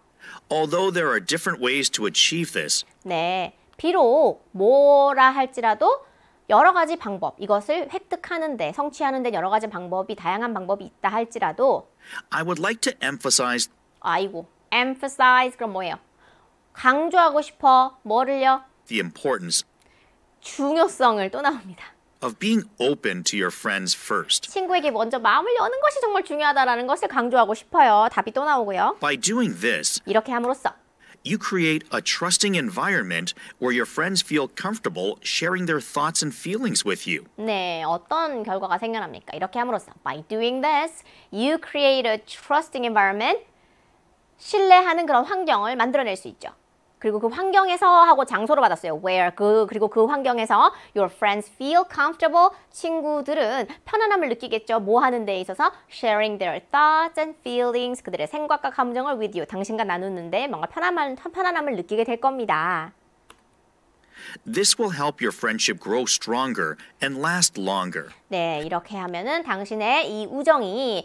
Although there are different ways to achieve this, 네, 비록 뭐라 할지라도 여러 가지 방법, 이것을 획득하는데, 성취하는 데 여러 가지 방법이, 다양한 방법이 있다 할지라도 I would like to emphasize 아이고, emphasize 그럼 뭐예요? 강조하고 싶어. 뭐를요? the importance 중요성을 또 나옵니다. of being open to your friends first. 친구에게 먼저 마음을 여는 것이 정말 중요하다는 것을 강조하고 싶어요. 답이 또 나오고요. By doing this, 이렇게 함으로써 you create a trusting environment where your friends feel comfortable sharing their thoughts and feelings with you. 네, 어떤 결과가 생겨납니까? 이렇게 함으로써 By doing this, you create a trusting environment. 신뢰하는 그런 환경을 만들어낼 수 있죠. 그리고 그 환경에서 하고 장소로 받았어요. Where 그리고 그 환경에서 your friends feel comfortable. 친구들은 편안함을 느끼겠죠. 뭐 하는 데 있어서 sharing their thoughts and feelings. 그들의 생각과 감정을 with you. 당신과 나누는데 뭔가 편안함을 느끼게 될 겁니다. This will help your friendship grow stronger and last longer. 네, 이렇게 하면은 당신의 이 우정이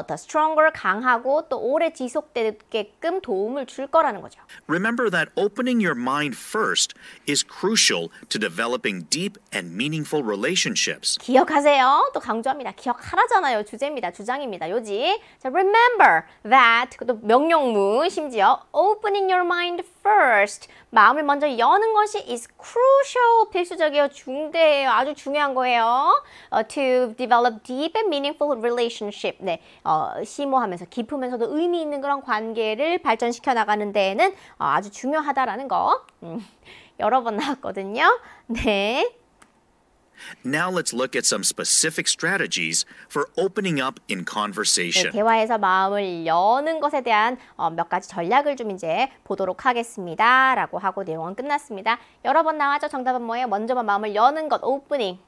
the stronger, 강하고 또 오래 지속되게끔 도움을 줄 거라는 거죠. Remember that opening your mind first is crucial to developing deep and meaningful relationships. 기억하세요. 또 강조합니다. 기억하라잖아요. 주제입니다. 주장입니다. 요지. 자, remember that 그것도 명령문 심지어 opening your mind first. 마음을 먼저 여는 것이 is crucial. 필수적이에요. 중대해요. 아주 중요한 거예요. To develop deep and meaningful relationship. 네, 심오하면서 깊으면서도 의미 있는 그런 관계를 발전시켜 나가는 데에는 아주 중요하다라는 거. 여러 번 나왔거든요. 네. Now let's look at some specific strategies for opening up in conversation. 네, 대화에서 마음을 여는 것에 대한 몇 가지 전략을 좀 이제 보도록 하겠습니다. 라고 하고 내용은 끝났습니다. 여러 번 나왔죠? 정답은 뭐예요? 먼저만 마음을 여는 것, opening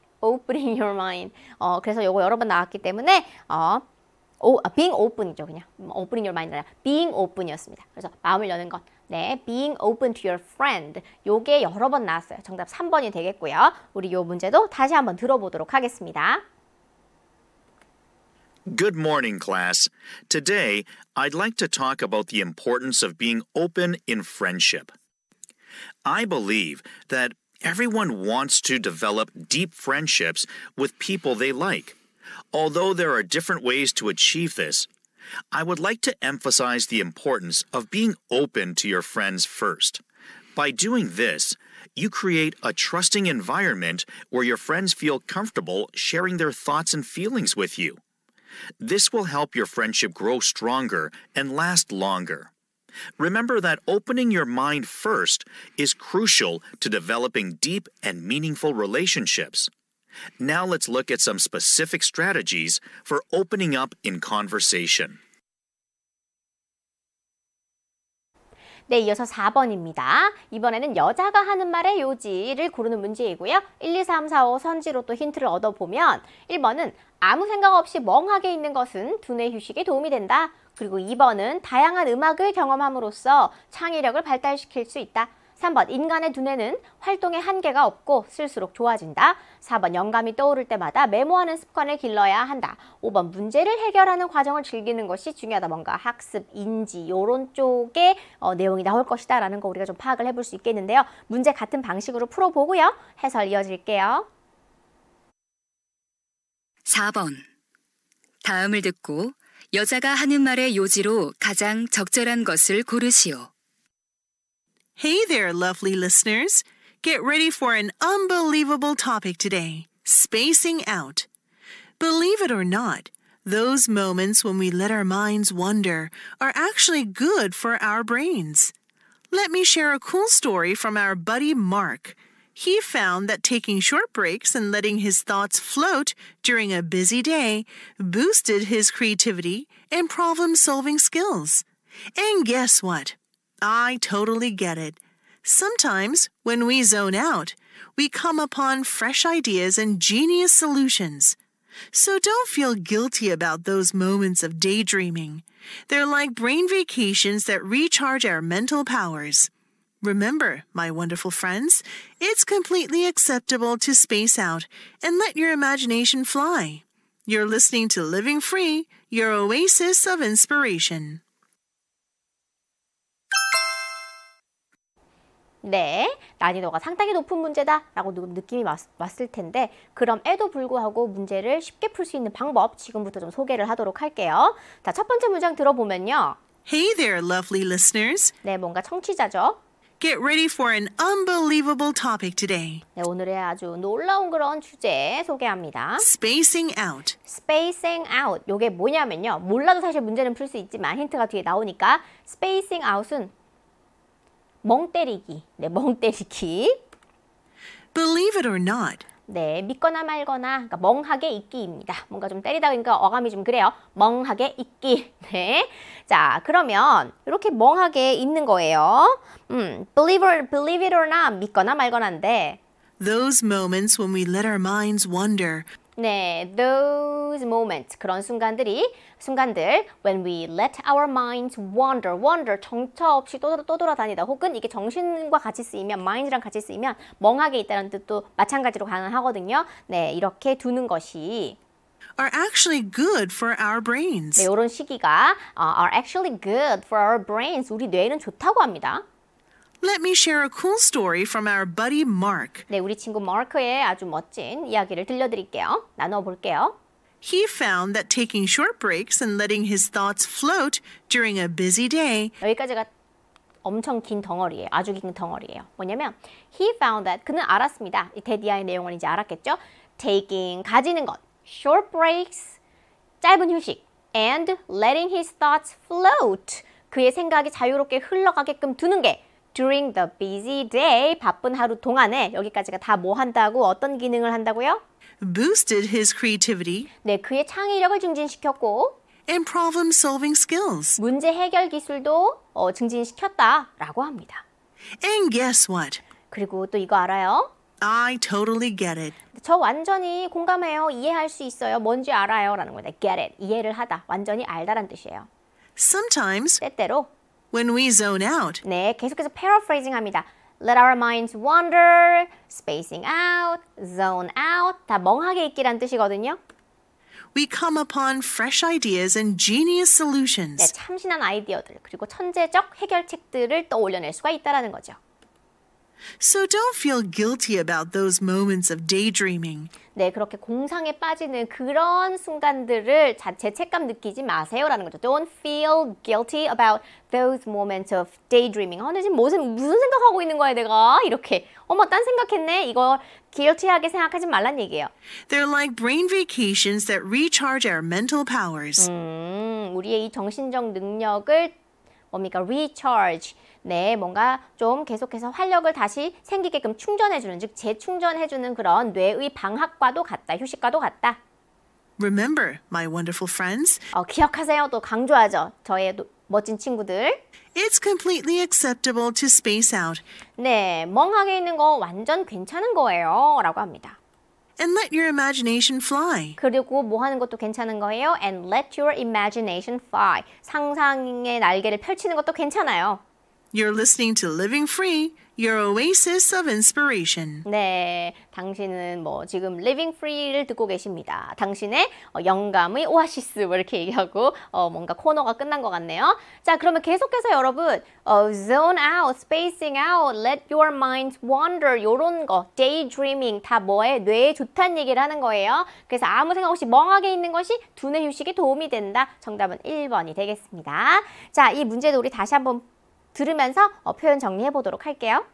your mind. 그래서 요거 여러 번 나왔기 때문에 being open이죠. 그냥 opening your mind이 아니라 being open이었습니다. 그래서 마음을 여는 것. 네, being open to your friend. 요게 여러 번 나왔어요. 정답 3번이 되겠고요. 우리 요 문제도 다시 한번 들어보도록 하겠습니다. Good morning, class. Today, I'd like to talk about the importance of being open in friendship. I believe that everyone wants to develop deep friendships with people they like. Although there are different ways to achieve this, I would like to emphasize the importance of being open to your friends first. By doing this, you create a trusting environment where your friends feel comfortable sharing their thoughts and feelings with you. This will help your friendship grow stronger and last longer. Remember that opening your mind first is crucial to developing deep and meaningful relationships. Now let's look at some specific strategies for opening up in conversation. 네, 이어서 4번입니다. 이번에는 여자가 하는 말의 요지를 고르는 문제이고요. 1, 2, 3, 4, 5 선지로 또 힌트를 얻어보면 1번은 아무 생각 없이 멍하게 있는 것은 두뇌 휴식에 도움이 된다. 그리고 2번은 다양한 음악을 경험함으로써 창의력을 발달시킬 수 있다. 3번 인간의 두뇌는 활동의 한계가 없고 쓸수록 좋아진다. 4번 영감이 떠오를 때마다 메모하는 습관을 길러야 한다. 5번 문제를 해결하는 과정을 즐기는 것이 중요하다. 뭔가 학습, 인지 이런 쪽의 내용이 나올 것이다 라는 거 우리가 좀 파악을 해볼 수 있겠는데요. 문제 같은 방식으로 풀어보고요. 해설 이어질게요. 4번. 다음을 듣고 여자가 하는 말의 요지로 가장 적절한 것을 고르시오. Hey there, lovely listeners. Get ready for an unbelievable topic today, spacing out. Believe it or not, those moments when we let our minds wander are actually good for our brains. Let me share a cool story from our buddy Mark. He found that taking short breaks and letting his thoughts float during a busy day boosted his creativity and problem-solving skills. And guess what? I totally get it. Sometimes, when we zone out, we come upon fresh ideas and genius solutions. So don't feel guilty about those moments of daydreaming. They're like brain vacations that recharge our mental powers. Remember, my wonderful friends, it's completely acceptable to space out and let your imagination fly. You're listening to Living Free, your oasis of inspiration. 네, 난이도가 상당히 높은 문제다라고 느낌이 왔을 텐데 그럼에도 불구하고 문제를 쉽게 풀 수 있는 방법 지금부터 좀 소개를 하도록 할게요. 자, 첫 번째 문장 들어보면요. Hey there, lovely listeners. 네, 뭔가 청취자죠. Get ready for an unbelievable topic today. 네, 오늘의 아주 놀라운 그런 주제 소개합니다. Spacing out. Spacing out. 요게 뭐냐면요. 몰라도 사실 문제는 풀 수 있지만 힌트가 뒤에 나오니까 Spacing out은 멍 때리기. 네, 멍 때리기. Believe it or not. 네, 믿거나 말거나 그러니까 멍하게 있기입니다. 뭔가 좀 때리다 보니까 어감이 좀 그래요. 멍하게 있기. 네. 자, 그러면 이렇게 멍하게 있는 거예요. Believe it or not. 믿거나 말거나인데 Those moments when we let our minds wander. 네, those moments, 그런 순간들, when we let our minds wander, 정처 없이 떠돌아다니다, 혹은 이게 정신과 같이 쓰이면, mind랑 같이 쓰이면 멍하게 있다는 뜻도 마찬가지로 가능하거든요. 네, 이렇게 두는 것이 are actually good for our brains. 네, 이런 시기가 are actually good for our brains, 우리 뇌에는 좋다고 합니다. Let me share a cool story from our buddy Mark. 네, 우리 친구 마크의 아주 멋진 이야기를 들려드릴게요. 나눠볼게요. He found that taking short breaks and letting his thoughts float during a busy day 여기까지가 엄청 긴 덩어리예요. 아주 긴 덩어리예요. 뭐냐면 he found that, 그는 알았습니다. 이 데디아의 내용을 이제 알았겠죠? taking, 가지는 것, short breaks, 짧은 휴식, and letting his thoughts float, 그의 생각이 자유롭게 흘러가게끔 두는 게 during the busy day, 바쁜 하루 동안에, 여기까지가 다 뭐 한다고, 어떤 기능을 한다고요? boosted his creativity 네, 그의 창의력을 증진시켰고 and problem-solving skills. 문제 해결 기술도 증진시켰다라고 합니다. And guess what? 그리고 또 이거 알아요? I totally get it. 저 완전히 공감해요. 이해할 수 있어요. 뭔지 알아요. 라는 겁니다. get it. 이해를 하다. 완전히 알다란 뜻이에요. Sometimes 때때로 when we zone out, 네, 계속해서 paraphrasing 합니다. Let our minds wander, spacing out, zone out. 다 멍하게 있기란 뜻이거든요. we come upon fresh ideas and genius 네, solutions. 참신한 아이디어들 그리고 천재적 해결책들을 떠올려낼 수가 있다는 거죠. So don't feel guilty about those moments of daydreaming. 네, 그렇게 공상에 빠지는 그런 순간들을 죄책감 느끼지 마세요라는 거죠. Don't feel guilty about those moments of daydreaming. 근데 지금 무슨 생각하고 있는 거야 내가? 이렇게 어머 딴 생각했네. 이거 guilty하게 생각하지 말란 얘기예요. They're like brain vacations that recharge our mental powers. 우리의 이 정신적 능력을 뭡니까? recharge. 네, 뭔가 좀 계속해서 활력을 다시 생기게끔 충전해주는, 즉 재충전해주는 그런 뇌의 방학과도 같다, 휴식과도 같다. Remember, my wonderful friends, 기억하세요. 또 강조하죠. 저의 멋진 친구들. it's completely acceptable to space out 네, 멍하게 있는 거 완전 괜찮은 거예요. 라고 합니다. and let your imagination fly. 그리고 뭐 하는 것도 괜찮은 거예요. And let your imagination fly. 상상의 날개를 펼치는 것도 괜찮아요. You're listening to Living Free, your oasis of inspiration. 네, 당신은 지금 Living Free를 듣고 계십니다. 당신의 영감의 오아시스 이렇게 얘기하고 뭔가 코너가 끝난 것 같네요. 자, 그러면 계속해서 여러분 zone out, spacing out, let your mind wander 이런 거, daydreaming 다 뭐에 뇌에 좋다는 얘기를 하는 거예요. 그래서 아무 생각 없이 멍하게 있는 것이 두뇌 휴식에 도움이 된다. 정답은 1번이 되겠습니다. 자, 이 문제도 우리 다시 한번 들으면서 표현 정리해 보도록 할게요.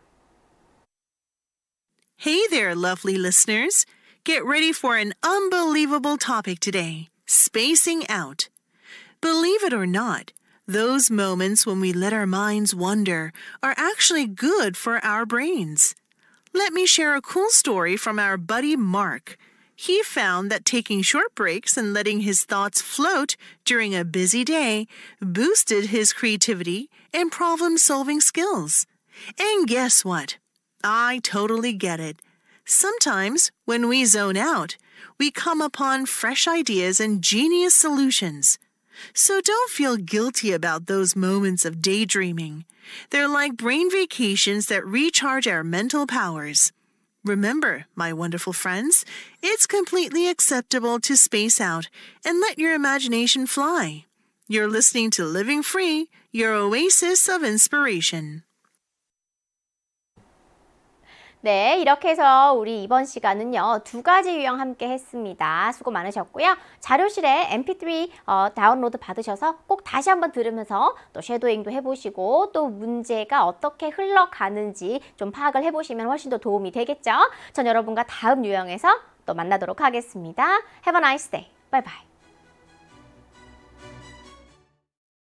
Hey there, lovely listeners. Get ready for an unbelievable topic today, spacing out. Believe it or not, those moments when we let our minds wander are actually good for our brains. Let me share a cool story from our buddy Mark. He found that taking short breaks and letting his thoughts float during a busy day boosted his creativity and problem-solving skills. And guess what? I totally get it. Sometimes, when we zone out, we come upon fresh ideas and genius solutions. So don't feel guilty about those moments of daydreaming. They're like brain vacations that recharge our mental powers. Remember, my wonderful friends, it's completely acceptable to space out and let your imagination fly. You're listening to Living Free, your oasis of inspiration. 네, 이렇게 해서 우리 이번 시간은요. 2가지 유형 함께 했습니다. 수고 많으셨고요. 자료실에 mp3 다운로드 받으셔서 꼭 다시 한번 들으면서 또 쉐도잉도 해보시고 또 문제가 어떻게 흘러가는지 좀 파악을 해보시면 훨씬 더 도움이 되겠죠. 전 여러분과 다음 유형에서 또 만나도록 하겠습니다. Have a nice day. Bye bye.